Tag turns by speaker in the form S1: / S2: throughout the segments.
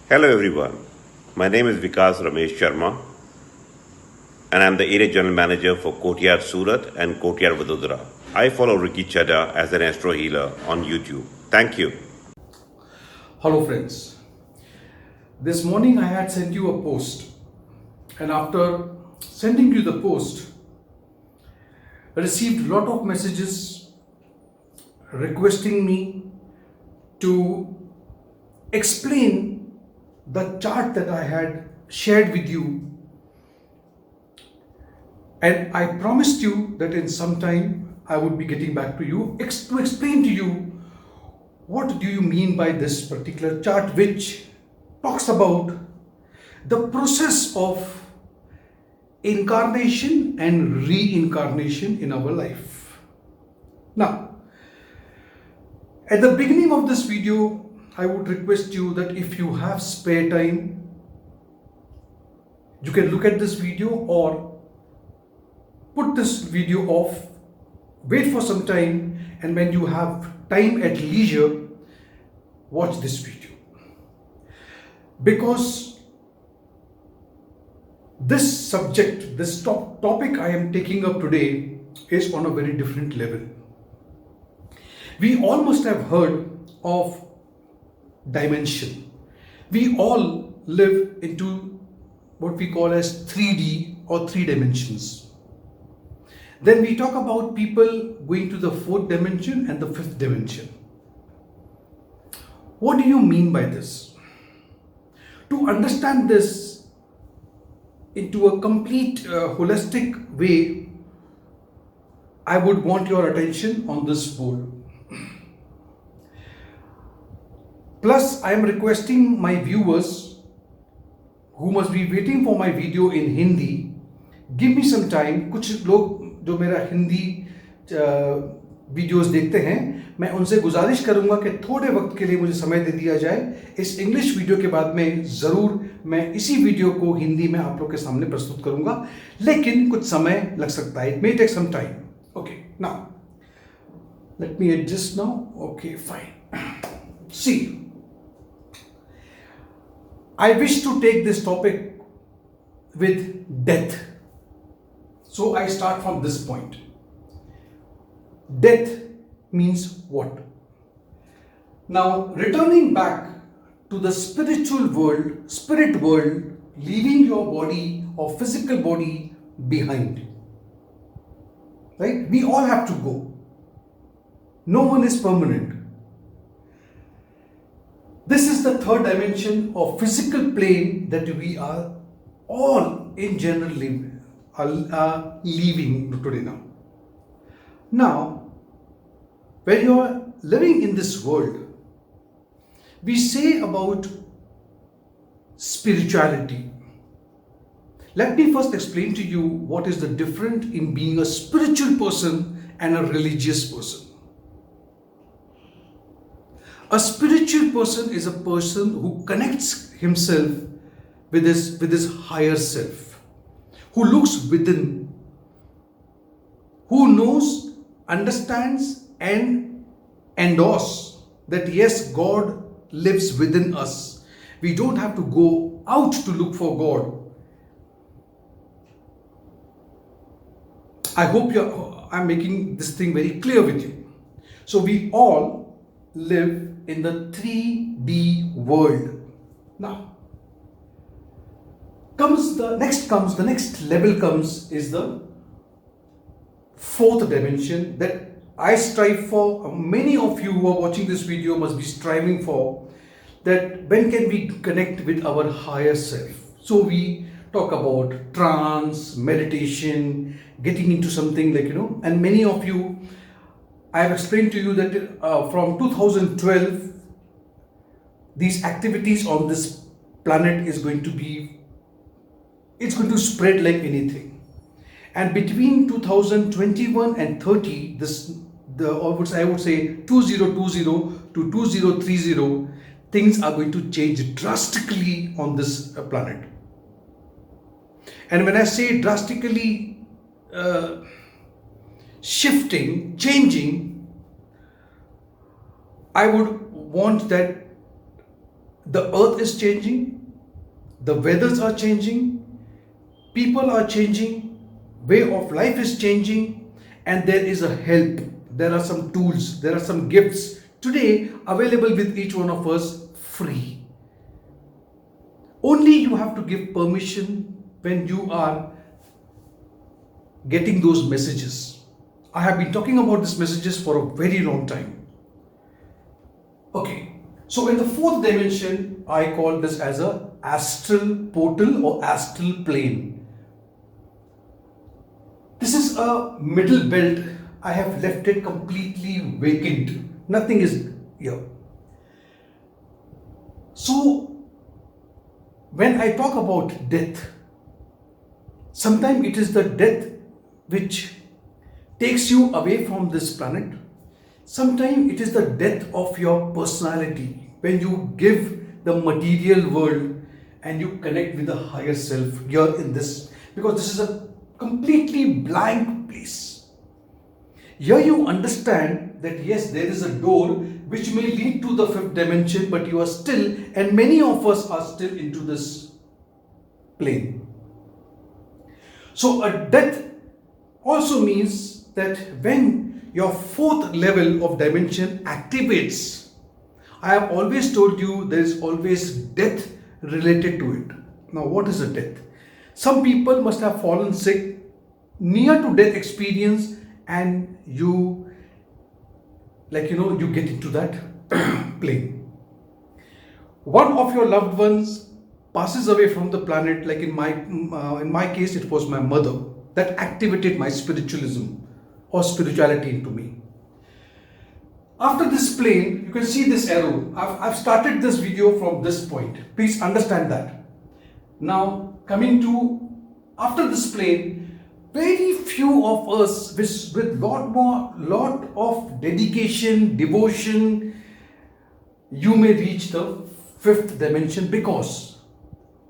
S1: Hello everyone, my name is Vikas Ramesh Sharma and I'm the Area General Manager for Courtyard Surat and Courtyard Vadodara. I follow Ricky Chadha as an astro healer on YouTube. Thank you.
S2: Hello friends. This morning I had sent you a post, and after sending you the post, I received a lot of messages requesting me to explain the chart that I had shared with you, and I promised you that in some time I would be getting back to you to explain to you what do you mean by this particular chart, which talks about the process of incarnation and reincarnation in our life. Now, at the beginning of this video, I would request you that if you have spare time, you can look at this video or put this video off, wait for some time, and when you have time at leisure, watch this video. Because this subject, this topic I am taking up today is on a very different level. We all must have heard of dimension. We all live into what we call as 3D or 3 dimensions. Then we talk about people going to the 4th dimension and the 5th dimension. What do you mean by this? To understand this into a complete holistic way, I would want your attention on this board. Plus, I am requesting my viewers who must be waiting for my video in Hindi, give me some time. कुछ लोग जो मेरा Hindi videos देखते हैं, मैं उनसे गुजारिश करूंगा कि थोड़े वक्त के लिए मुझे समय दे दिया जाए. इस इंग्लिश वीडियो के बाद में ज़रूर मैं इसी वीडियो को हिंदी में आप लोग के सामने प्रस्तुत करूंगा, लेकिन कुछ समय लग सकता है. It may take some time. Okay, now let me adjust now. Okay, fine. See, I wish to take this topic with death. So I start from this point. Death means what? Now, returning back to the spiritual world, spirit world, leaving your body or physical body behind. Right? We all have to go. No one is permanent. This is the 3rd dimension of physical plane that we are all in general living today now. Now, when you are living in this world, we say about spirituality. Let me first explain to you what is the difference in being a spiritual person and a religious person. A spiritual person is a person who connects himself with his higher self, who looks within, who knows, understands, and endorses that yes, God lives within us. We don't have to go out to look for God. I hope I'm making this thing very clear with you. So we all live in the 3D world. Now, the next level is the 4th dimension that I strive for. Many of you who are watching this video must be striving for that. When can we connect with our higher self? So we talk about trance, meditation, getting into something like, and many of you, I have explained to you that from 2012, these activities on this planet is going to spread like anything. And between 2021 and 30, I would say 2020 to 2030, things are going to change drastically on this planet. And when I say drastically shifting, changing, I would want that The earth is changing, the weathers are changing, people are changing, way of life is changing, and there is a help. There are some tools, there are some gifts today available with each one of us free. Only you have to give permission when you are getting those messages. I have been talking about these messages for a very long time. Okay, so in the fourth dimension, I call this as a astral portal or astral plane. This is a middle belt. I have left it completely vacant. Nothing is here. So when I talk about death, sometimes it is the death which takes you away from this planet. Sometimes it is the death of your personality when you give the material world and you connect with the higher self here in this, because this is a completely blank place. Here you understand that yes, there is a door which may lead to the fifth dimension, but you are still, and many of us are still into this plane. So a death also means that when your fourth level of dimension activates, I have always told you there is always death related to it. Now what is a death? Some people must have fallen sick, near to death experience, and you get into that plane. One of your loved ones passes away from the planet, like in my case it was my mother. That activated my spiritualism or spirituality into me. After this plane, you can see this arrow. I've started this video from this point. Please understand that. Now coming to after this plane, very few of us with lot of dedication, devotion, you may reach the fifth dimension, because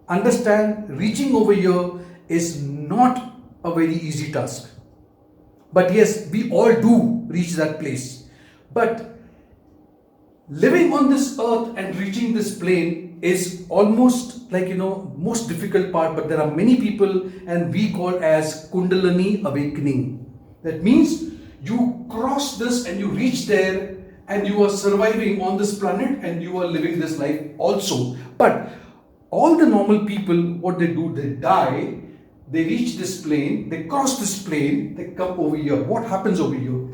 S2: understand, reaching over here is not a very easy task. But yes, we all do reach that place. But living on this earth and reaching this plane is almost most difficult part. But there are many people, and we call as Kundalini awakening. That means you cross this and you reach there, and you are surviving on this planet and you are living this life also. But all the normal people, what they do, they die. They reach this plane, they cross this plane, they come over here. What happens over here?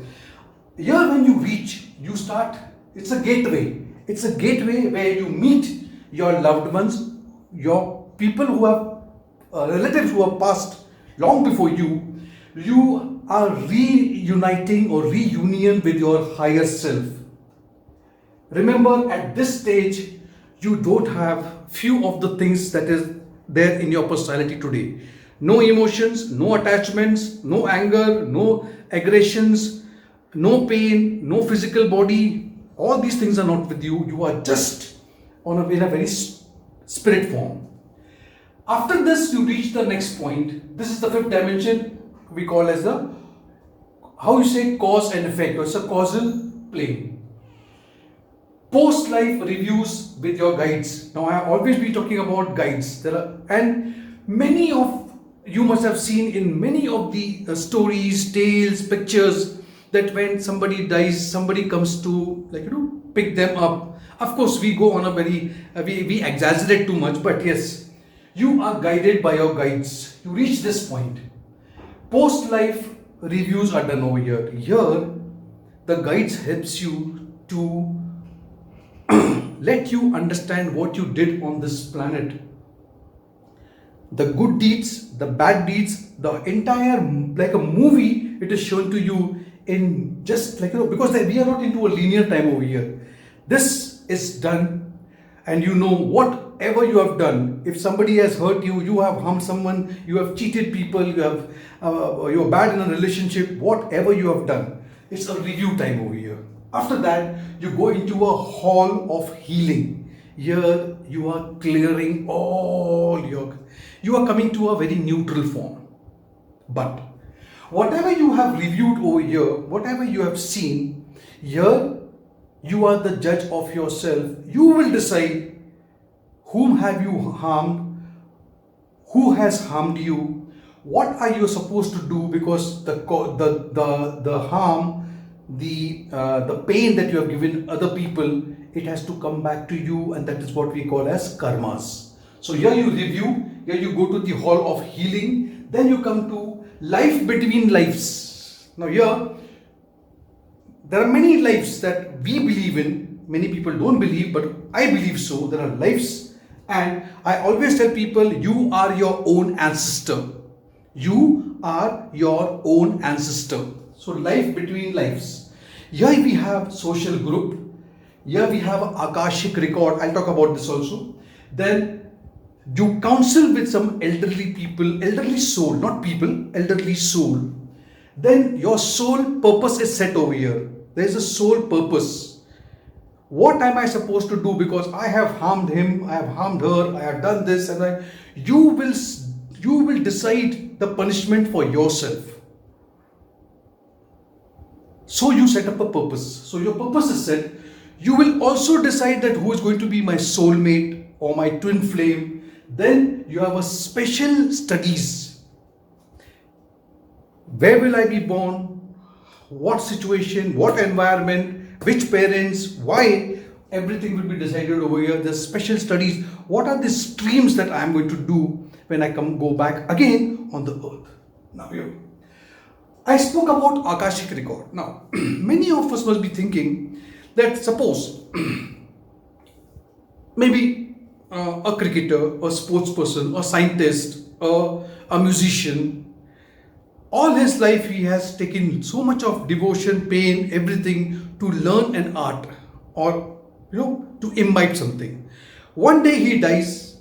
S2: Here when you reach, you start, it's a gateway. It's a gateway where you meet your loved ones, your people who have, relatives who have passed long before you. You are reuniting or reunion with your higher self. Remember, at this stage, you don't have few of the things that is there in your personality today. No emotions, no attachments, no anger, no aggressions, no pain, no physical body. All these things are not with you. You are just in a very spirit form. After this, you reach the next point. This is the fifth dimension. We call as the, cause and effect. It's a causal plane. Post-life reviews with your guides. Now I have always been talking about guides. And many of you must have seen in many of the stories, tales, pictures, that when somebody dies, somebody comes to pick them up. Of course, we go on a very, we exaggerate too much, but yes, you are guided by your guides. You reach this point. Post-life reviews are done over here. Here, the guides helps you to let you understand what you did on this planet. The good deeds, the bad deeds, the entire, like a movie, it is shown to you in just because we are not into a linear time over here. This is done, and whatever you have done. If somebody has hurt you, you have harmed someone, you have cheated people, you're bad in a relationship, whatever you have done, it's a review time over here. After that, you go into a hall of healing. Here you are clearing all you are coming to a very neutral form. But whatever you have reviewed over here, whatever you have seen, here you are the judge of yourself. You will decide whom have you harmed, who has harmed you, what are you supposed to do, because the harm, the pain that you have given other people, it has to come back to you, and that is what we call as karmas. So here you review, here you go to the hall of healing, then you come to life between lives. Now here, there are many lives that we believe in, many people don't believe, but I believe so. There are lives, and I always tell people, you are your own ancestor. You are your own ancestor. So life between lives. Here we have social group. Here we have Akashic record. I'll talk about this also. Then you counsel with some elderly people, elderly soul, not people, elderly soul. Then your soul purpose is set over here. There is a soul purpose. What am I supposed to do? Because I have harmed him, I have harmed her, I have done this, and you will decide the punishment for yourself. So you set up a purpose. So your purpose is set. You will also decide that who is going to be my soulmate or my twin flame. Then you have a special studies. Where will I be born? What situation? What environment? Which parents? Why? Everything will be decided over here. There's special studies. What are the streams that I am going to do when I go back again on the earth? Now here, I spoke about Akashic record. Now, many of us must be thinking that suppose maybe a cricketer, a sports person, a scientist, a musician, all his life he has taken so much of devotion, pain, everything to learn an art or to imbibe something. One day he dies,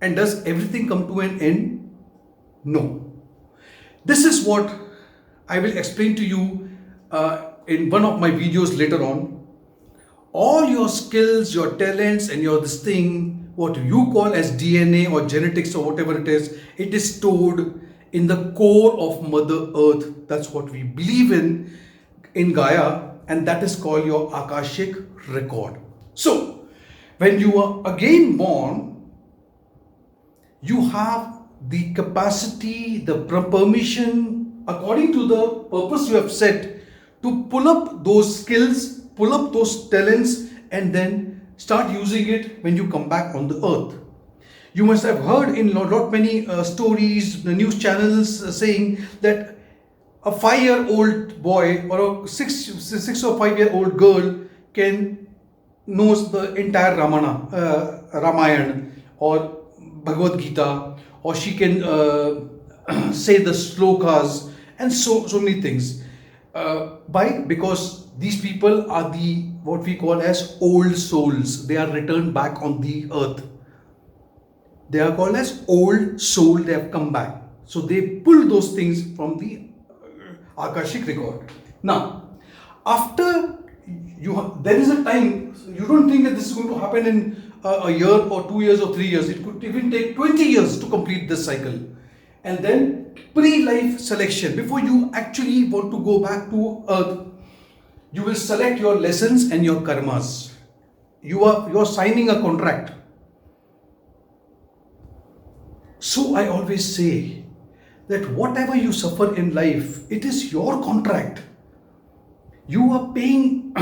S2: and does everything come to an end? No. This is what I will explain to you in one of my videos later on. All your skills, your talents, and your this thing, what you call as DNA or genetics or whatever it is stored in the core of Mother Earth. That's what we believe in Gaia, and that is called your Akashic record. So, when you are again born, you have the capacity, the permission, according to the purpose you have set, to pull up those skills, pull up those talents, and then start using it when you come back on the earth. You must have heard in lot many stories, the news channels saying that a 5-year-old boy or a 6 or 5-year-old girl knows the entire Ramayana or Bhagavad Gita, or she can say the slokas and so many things. Because these people are what we call as old souls. They are returned back on the earth. They are called as old soul. They have come back. So they pull those things from the Akashic record. Now, after there is a time, you don't think that this is going to happen in a year or 2 years or 3 years. It could even take 20 years to complete this cycle. And then pre-life selection. Before you actually want to go back to earth, you will select your lessons and your karmas. You are signing a contract. So I always say that whatever you suffer in life, it is your contract. You are paying,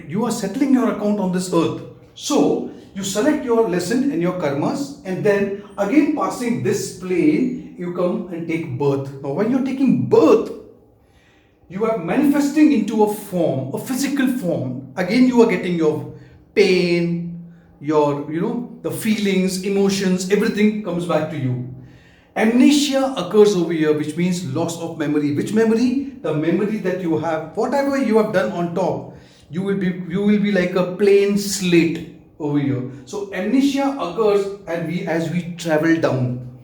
S2: you are settling your account on this earth. So you select your lesson and your karmas, and then again passing this plane, you come and take birth. Now when you're taking birth, you are manifesting into a form, a physical form. Again you are getting your pain, your the feelings, emotions, everything comes back to you. Amnesia occurs over here, which means loss of memory. Which memory? The memory that you have. Whatever you have done on top, you will be like a plain slate over here. So amnesia occurs, and as we travel down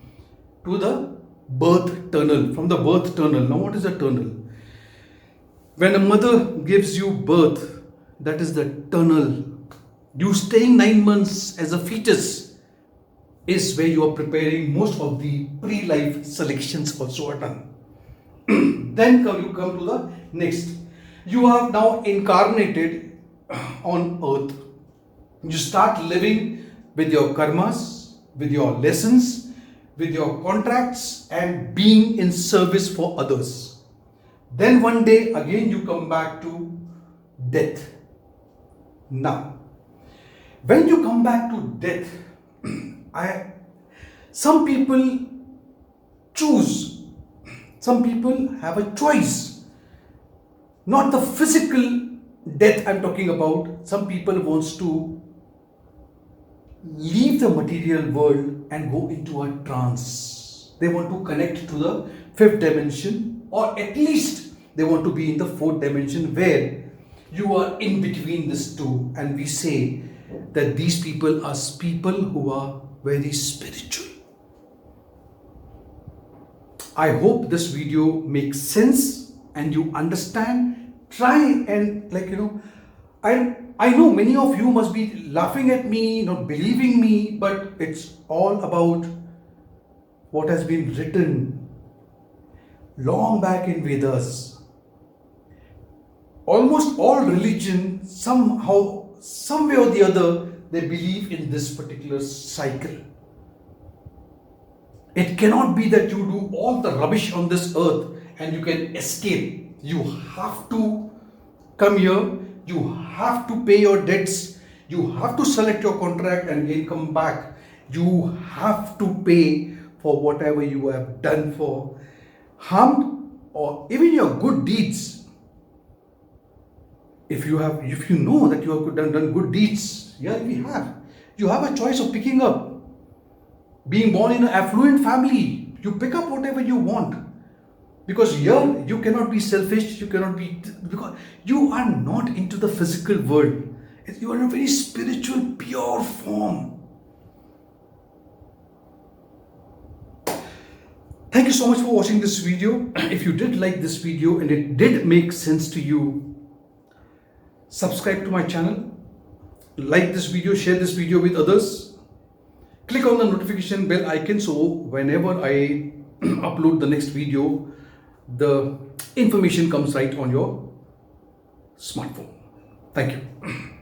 S2: to the birth tunnel. From the birth tunnel. Now what is a tunnel? When a mother gives you birth, that is the tunnel. You staying 9 months as a fetus is where you are preparing. Most of the pre-life selections also are done. Then you come to the next. You are now incarnated on earth. You start living with your karmas, with your lessons, with your contracts, and being in service for others. Then one day again you come back to death. Now, when you come back to death, some people choose, some people have a choice. Not the physical death I'm talking about. Some people wants to leave the material world and go into a trance. They want to connect to the fifth dimension, or at least they want to be in the fourth dimension where you are in between these two. And we say that these people are people who are very spiritual. I hope this video makes sense and you understand. Try and I know many of you must be laughing at me, not believing me, but it's all about what has been written long back in Vedas. Almost all religion, somehow, some way or the other, they believe in this particular cycle. It cannot be that you do all the rubbish on this earth and you can escape. You have to come here, you have to pay your debts, you have to select your contract and again come back. You have to pay for whatever you have done for harm or even your good deeds. If you know that you have done good deeds, yeah, you have a choice of picking up. Being born in an affluent family, you pick up whatever you want. Because here you cannot be selfish, because you are not into the physical world. You are in a very spiritual, pure form. Thank you so much for watching this video. If you did like this video and it did make sense to you, subscribe to my channel, like this video, share this video with others. Click on the notification bell icon so whenever I upload the next video, the information comes right on your smartphone. Thank you.